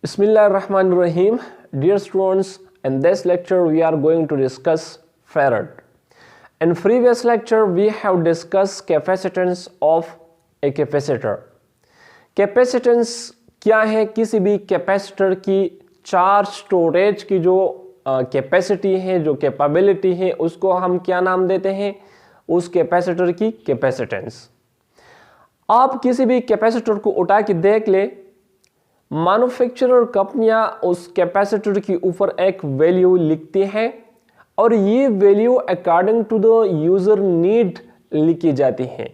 Bismillahirrahmanirrahim. Dear students, in this lecture we are going to discuss farad. In previous lecture we have discussed capacitance of a capacitor. Capacitance क्या है? किसी भी capacitor की charge storage की जो capacity है, जो कैपेबिलिटी है, उसको हम क्या नाम देते हैं? उस कैपेसिटर की कैपेसिटेंस। आप किसी भी कैपेसिटर को उठा के देख ले, मैन्युफैक्चरर कंपनियां उस कैपेसिटर के ऊपर एक वैल्यू लिखती हैं और ये value according to the user need लिखी जाती है।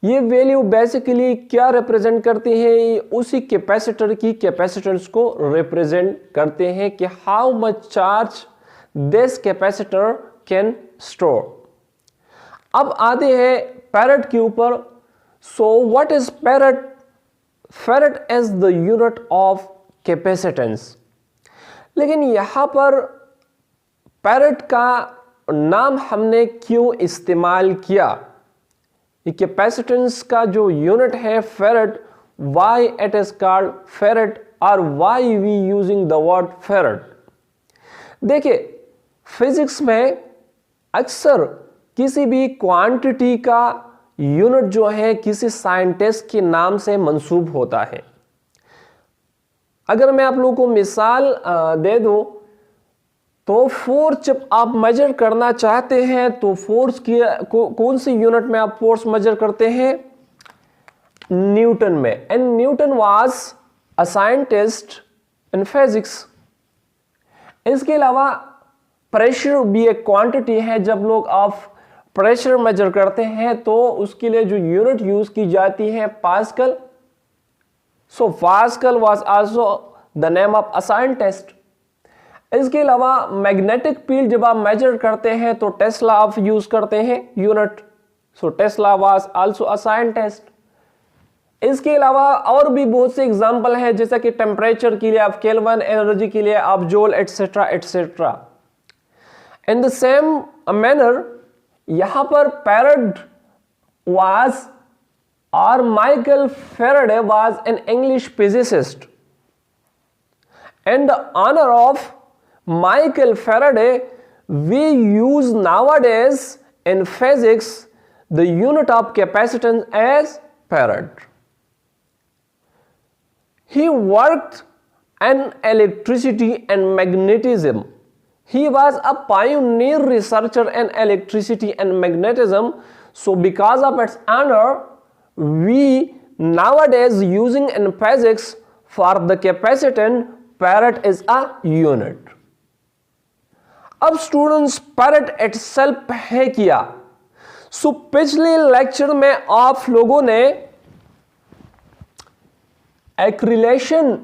ये वैल्यू बेसिकली क्या रिप्रेजेंट करती है? ये उसी कैपेसिटर की कैपेसिटेंस को रिप्रेजेंट करते हैं कि how much charge this capacitor can store. अब आते हैं फैराड के ऊपर। So what is farad? Farad is the unit of capacitance. लेकिन यहां पर फैराड का नाम हमने क्यों इस्तेमाल किया? ये कैपेसिटेंस का जो यूनिट है farad, why it is called farad और why we using the word farad? देखिए, फिजिक्स में अक्सर किसी भी क्वांटिटी का यूनिट जो है किसी साइंटिस्ट के नाम से मंसूब होता है। अगर मैं आप लोगों को मिसाल दे दूं तो फोर्स जब आप मेजर करना चाहते हैं तो फोर्स की कौन सी यूनिट में आप फोर्स मेजर करते हैं? न्यूटन में। And Newton was a scientist in physics. इसके अलावा प्रेशर भी एक क्वांटिटी है। जब लोग आप प्रेशर मेजर करते हैं तो उसके लिए जो यूनिट यूज की जाती है pascal. So pascal was also the name of a scientist. इसके अलावा मैग्नेटिक फील्ड जब आप मेजर करते हैं तो टेस्ला आप यूज करते हैं unit. So Tesla was also a scientist. इसके अलावा और भी बहुत से एग्जांपल हैं, जैसा कि टेम्परेचर के लिए आप केल्विन, एनर्जी के लिए आप joule, etcetera etcetera. In the same manner यहां पर फैराड वाज और Michael Faraday was an English physicist. And the honour of Michael Faraday, we use nowadays in physics the unit of capacitance as farad. He worked in electricity and magnetism. He was a pioneer researcher in electricity and magnetism. So because of its honor, we nowadays using in physics for the capacitance, farad is a unit. अब students, farad itself है क्या? सो पिछले lecture में आप लोगों ने एक relation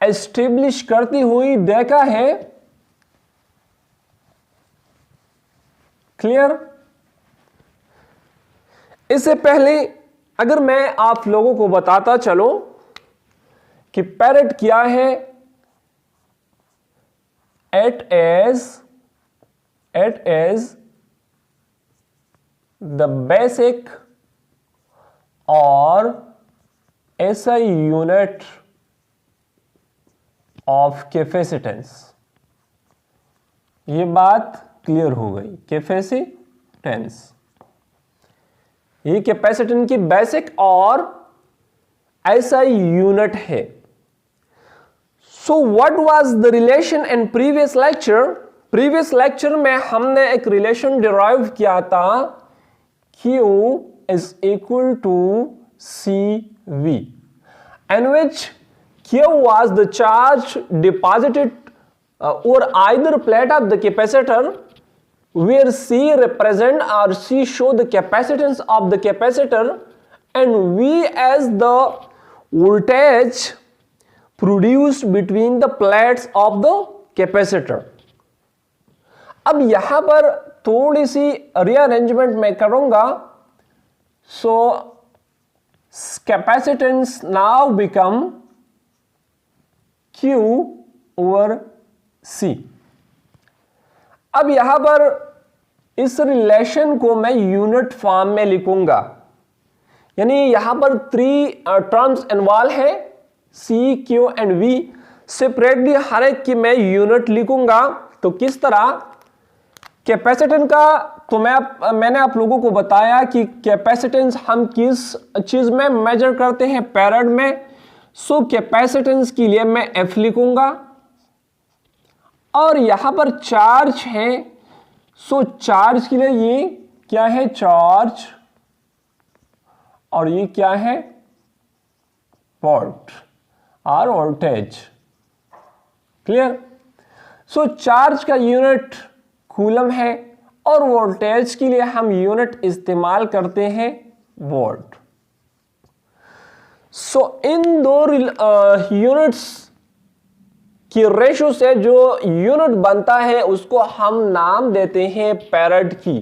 establish करती हुई देखा है। क्लियर? इससे पहले अगर मैं आप लोगों को बताता चलो कि फैराड क्या है, It is the basic or SI unit of capacitance। ये बात क्लियर हो गई। कैपेसिटेंस ये कैपेसिटेंस की बेसिक और SI यूनिट है। So what was the relation in previous lecture? Previous lecture में हमने एक रिलेशन डिराइव किया था, Q is equal to CV, in which Q was the charge deposited over either plate of the capacitor, where C represent or C show the capacitance of the capacitor, and V as the voltage produced between the plates of the capacitor। अब यहां पर थोड़ी सी rearrangement मैं करूंगा। So capacitance now become Q over C। अब यहां पर इस रिलेशन को मैं यूनिट फॉर्म में लिखूंगा, यानी यहां पर 3 टर्म्स इन्वॉल्व है, C, Q and V। Separately हर एक की मैं यूनिट लिखूंगा। तो किस तरह कैपेसिटेंस का, तो मैंने आप लोगों को बताया कि कैपेसिटेंस हम किस चीज में मेजर करते हैं, फैराड में। सो कैपेसिटेंस के लिए मैं F लिखूंगा, और यहां पर चार्ज है, सो चार्ज के लिए ये क्या है, चार्ज, और ये क्या है, वोल्ट और वोल्टेज। क्लियर? सो चार्ज का यूनिट कूलम है, और वोल्टेज के लिए हम यूनिट इस्तेमाल करते हैं वोल्ट। सो इन दो यूनिट्स की रेशो से जो यूनिट बनता है उसको हम नाम देते हैं फैराड की।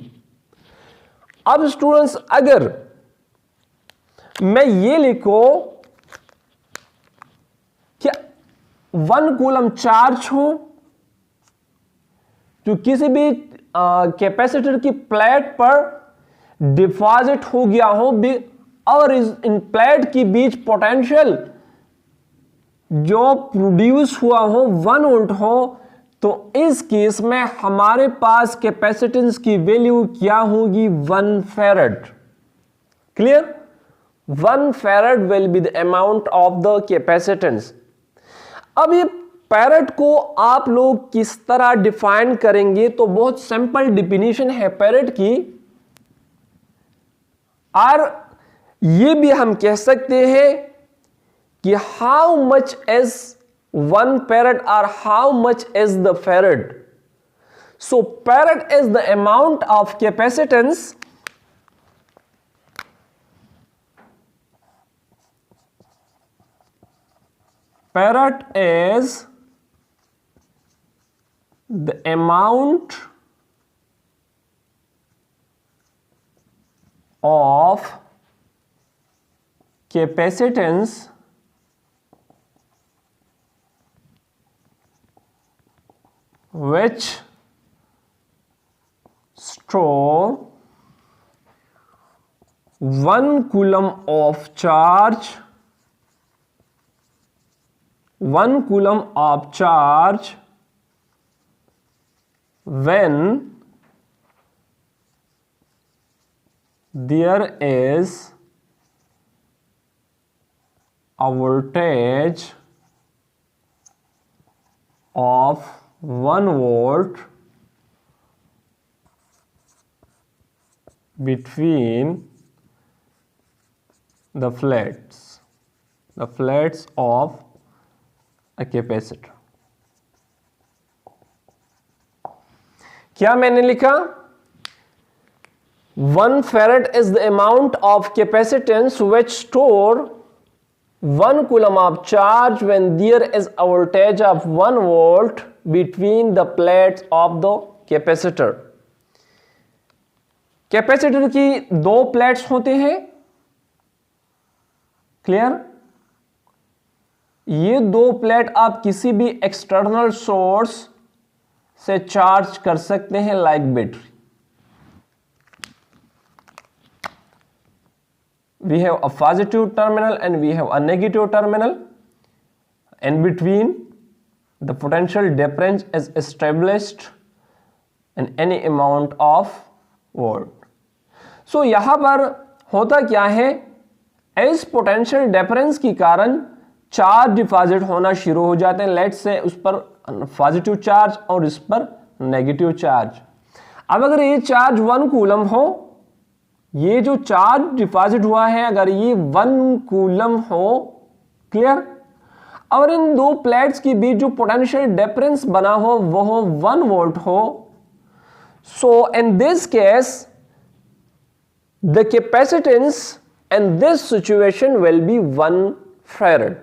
अब स्टूडेंट्स, अगर मैं ये लिखूं कि 1 कूलम चार्ज हो जो किसी भी कैपेसिटर की प्लेट पर डिपॉजिट हो गया हो, और इन प्लेट के बीच पोटेंशियल जो प्रोड्यूस हुआ हो 1 वोल्ट हो, तो इस केस में हमारे पास कैपेसिटेंस की वैल्यू क्या होगी, 1 farad. Clear? 1 farad will be the amount of the capacitance. अब ये फैराड को आप लोग किस तरह डिफाइन करेंगे, तो बहुत सिंपल डिफिनीशन है फैराड की, और ये भी हम कह सकते हैं कि हाउ मच इज 1 फैराड और how much is the farad. So farad is the amount of capacitance Farad is the amount of capacitance which store 1 coulomb of charge, 1 coulomb of charge when there is a voltage of 1 volt between the flats of a capacitor। क्या मैंने लिखा? 1 farad is the amount of capacitance which store 1 coulomb of charge when there is a voltage of 1 volt between the plates of the capacitor। Capacitor की 2 plates होते हैं। Clear? ये 2 plate आप किसी भी एक्सटर्नल सोर्स से चार्ज कर सकते हैं, like battery. We have a positive terminal and we have a negative terminal. In between, the potential difference is established in any amount of volt. So यहां पर होता क्या है, इस पोटेंशियल डिफरेंस के कारण चार्ज डिपॉजिट होना शुरू हो जाते हैं। लेट्स से उस पर पॉजिटिव चार्ज और इस पर नेगेटिव चार्ज। अब अगर ये चार्ज 1 कूलम हो, ये जो चार्ज डिपॉजिट हुआ है अगर ये 1 कूलम हो, क्लियर, और इन 2 प्लेट्स के बीच जो पोटेंशियल डिफरेंस बना हो वो 1 वोल्ट हो, so in this case the capacitance in this situation will be 1 farad.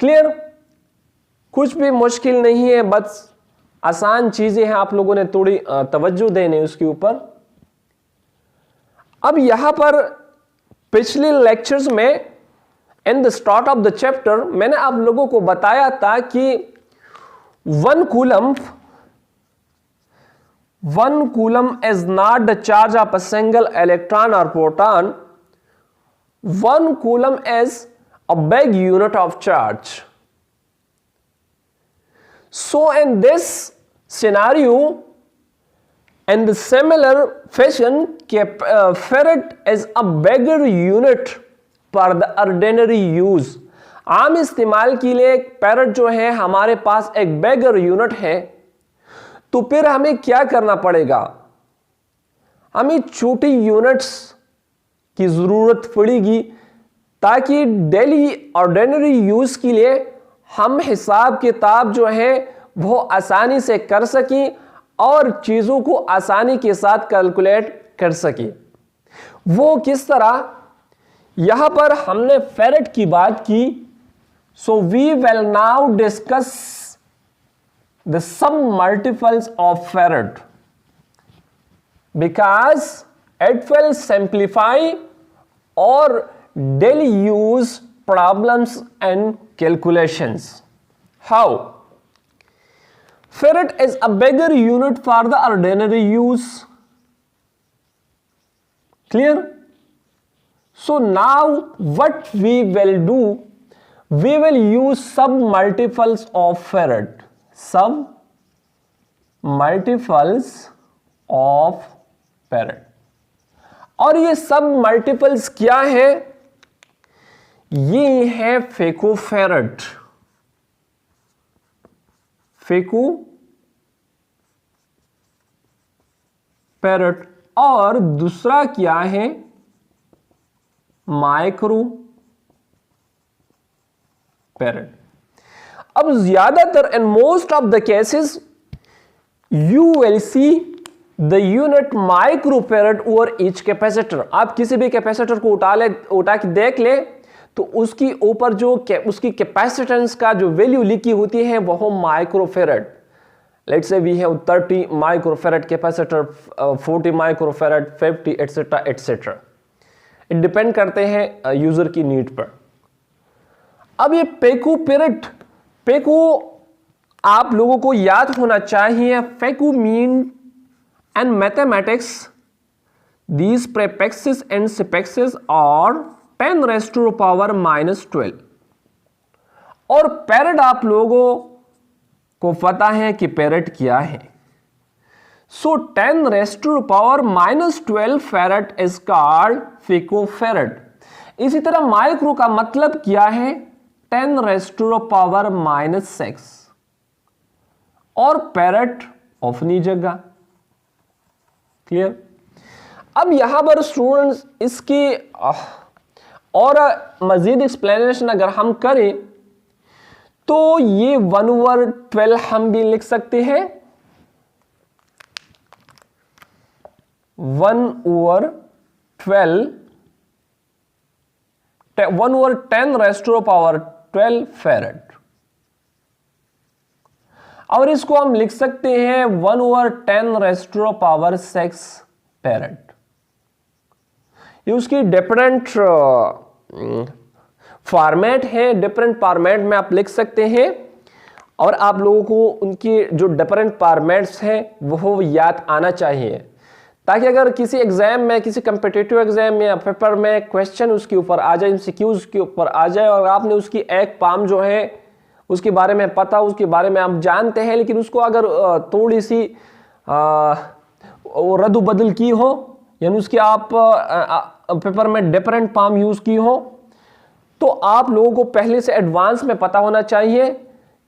Clear? कुछ भी मुश्किल नहीं है, बस आसान चीजें हैं, आप लोगों ने थोड़ी तवज्जो देने उसके ऊपर। अब यहां पर पिछले लेक्चर्स में in the start of the chapter मैंने आप लोगों को बताया था कि 1 coulomb is not the charge of a single electron और proton. 1 coulomb is a big unit of charge. So in this scenario, in the similar fashion, farad is a bigger unit for the ordinary use. आम इस्तेमाल के लिए farad जो है हमारे पास एक bigger unit है, तो फिर हमें क्या करना पड़ेगा? हमें छोटी यूनिट्स की जरूरत पड़ेगी ताकि डेली ऑर्डिनरी यूज के लिए हम हिसाब किताब जो है वो आसानी से कर सकें और चीजों को आसानी के साथ कैलकुलेट कर सकें। वो किस तरह? यहां पर हमने फेरेट की बात की, so we will now discuss the some multiples of farad because it will simplify or daily use problems and calculations. How? Farad is a bigger unit for the ordinary use. Clear? So now what we will do, we will use sub multiples of Farad. Sub multiples of Farad. और ये सब multiples क्या है? ये है फेकोफेरेट, और दूसरा क्या है? Micro farad. अब ज्यादातर in most of the cases you will see the unit microfarad over each capacitor. आप किसी भी कैपेसिटर को उठा के देख ले तो उसकी ऊपर जो उसकी कैपेसिटेंस का जो वैल्यू लिखी होती है वो microfarad. Let's say we have 30 microfarad capacitor, 40 microfarad, 50 etcetera etcetera. It depend करते हैं यूजर की नीड पर। अब ये पेको आप लोगों को याद होना चाहिए। Phaco mean and mathematics, these prefixes and suffixes are 10 raised to the power minus 12। और farad आप लोगों को पता है कि farad क्या है। So 10 raised to the power minus 12 farad is called picofarad। इसी तरह माइक्रो का मतलब क्या है? 10 raised to the power minus 6 और farad अपनी जगह। क्लियर? अब यहां पर स्टूडेंट्स इसकी और मजीद एक्सप्लेनेशन अगर हम करें तो ये 1/12 हम भी लिख सकते हैं, 1/12 1/10 raised to the power 12 farad। और इसको हम लिख सकते हैं 1/10 raised to the power 6 farad। ये उसकी डिफरेंट फॉर्मेट है, डिफरेंट फॉर्मेट में आप लिख सकते हैं और आप लोगों को उनकी जो डिफरेंट फॉर्मेट्स हैं वो याद आना चाहिए ताकि अगर किसी एग्जाम में, किसी कम्पिटिटिव एग्जाम में या पेपर में क्वेश्चन उसके ऊपर आ जाए, एमसीक्यू उसके ऊपर आ जाए और आपने उसकी एक पाम जो है उसके बारे में पता, उसके बारे में आप जानते हैं, लेकिन उसको अगर थोड़ी सी रद्द बदल की हो, यानी उसकी आप पेपर में डिफरेंट पाम यूज की हो, तो आप लोगों को पहले से एडवांस में पता होना चाहिए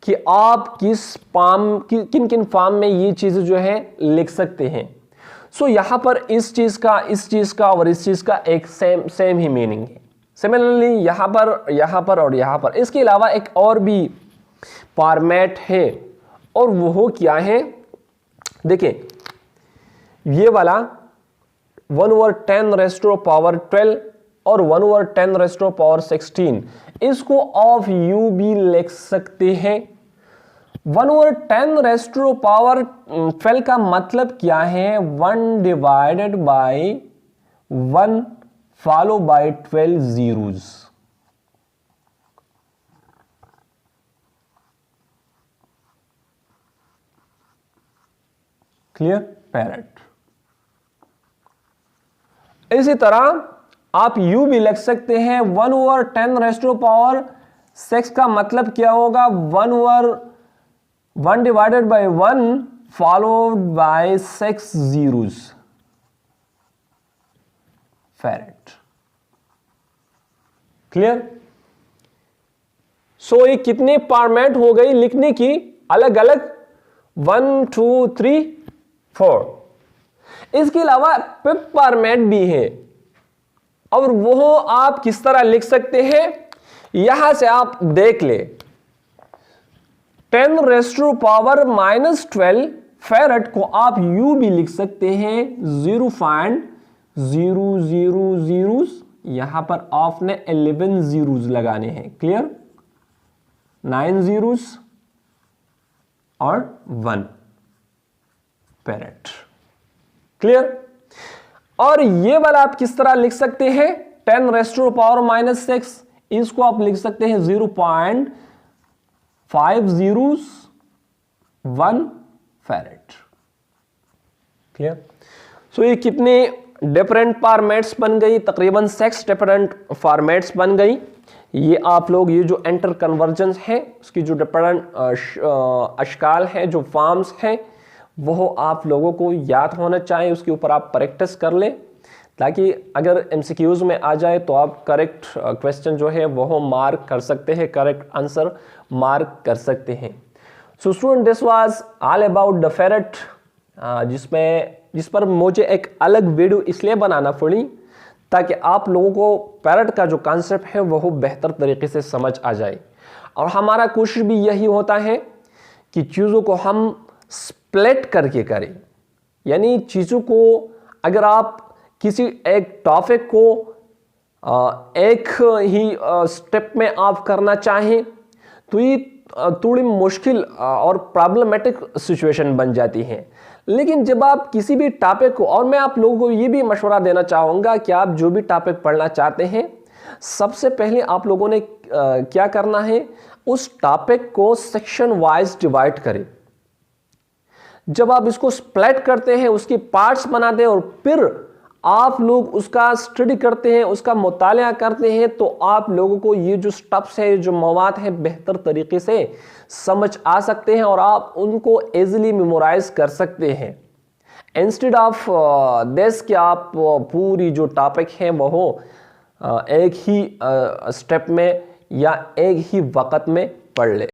कि आप किस पाम किन किन फॉर्म में ये चीजें जो है लिख सकते हैं। सो यहां पर इस चीज का और इस चीज का एक सेम ही मीनिंग है। सिमिलरली यहां पर और यहां पर इसके अलावा एक और भी फॉर्मेट है और वो क्या है? देखिए ये वाला 1/10 raised to the power 12 और 1/10 raised to the power 16, इसको ऑफ यू भी लिख सकते हैं। 1/10 raised to the power 12 का मतलब क्या है? 1 divided by 1 follow by 12 zeros। Clear? Parrot. इसी तरह आप यू भी लिख सकते हैं 1/10⁻⁶ का मतलब क्या होगा 1 divided by 1 followed by 6 zeros farad. Clear? So ये कितने फॉर्मेट हो गई लिखने की अलग अलग 1 2 3 4। इसके अलावा पिप फॉर्मेट भी है और वो आप किस तरह लिख सकते हैं यहां से आप देख ले। 10⁻⁻12 फैरेड को आप यू भी लिख सकते हैं 0.000। यहां पर आपने 11 zeros लगाने हैं। क्लियर? 9 zeros और 1 फैरेड। क्लियर? और ये वाला आप किस तरह लिख सकते हैं 10⁻⁻6 इसको आप लिख सकते हैं 0.50 फैरेड। क्लियर? सो ये कितने डिफरेंट फॉर्मेट्स बन गई, तकरीबन 6 डिफरेंट फॉर्मेट्स बन गई। ये आप लोग ये जो एंटर कन्वर्जन है उसकी जो डिफरेंट अशकाल है, जो फॉर्म्स हैं, वो आप लोगों को याद होना चाहिए। उसके ऊपर आप प्रैक्टिस कर लें ताकि अगर एमसीक्यूज में आ जाए तो आप करेक्ट क्वेश्चन जो है वो मार्क कर सकते हैं, करेक्ट आंसर मार्क कर सकते हैं। So student, this was all about the farad, जिस पर मुझे एक अलग वीडियो इसलिए बनाना पड़ी ताकि आप लोगों को फैरेट का जो कॉन्सेप्ट है वो बेहतर तरीके से समझ आ जाए। और हमारा कोशिश भी यही होता है कि चीज़ों को हम स्प्लिट करके करें, यानी चीज़ों को अगर आप किसी एक टॉपिक को एक ही स्टेप में आप करना चाहें तो ये थोड़ी मुश्किल और प्रॉब्लमेटिक सिचुएशन बन जाती है। लेकिन जब आप किसी भी टॉपिक को, और मैं आप लोगों को ये भी मशवरा देना चाहूँगा कि आप जो भी टॉपिक पढ़ना चाहते हैं सबसे पहले आप लोगों ने क्या करना है, उस टॉपिक को सेक्शन वाइज डिवाइड करें। जब आप इसको स्प्लिट करते हैं, उसके पार्ट्स बनाते हैं और फिर आप लोग उसका स्टडी करते हैं, उसका मुतालिया करते हैं, तो आप लोगों को ये जो स्टेप्स है, जो मवाद है, बेहतर तरीके से समझ आ सकते हैं और आप उनको इजीली मेमोराइज कर सकते हैं। इंस्टेड ऑफ दिस कि आप पूरी जो टॉपिक है वो एक ही स्टेप में या एक ही वक्त में पढ़ ले।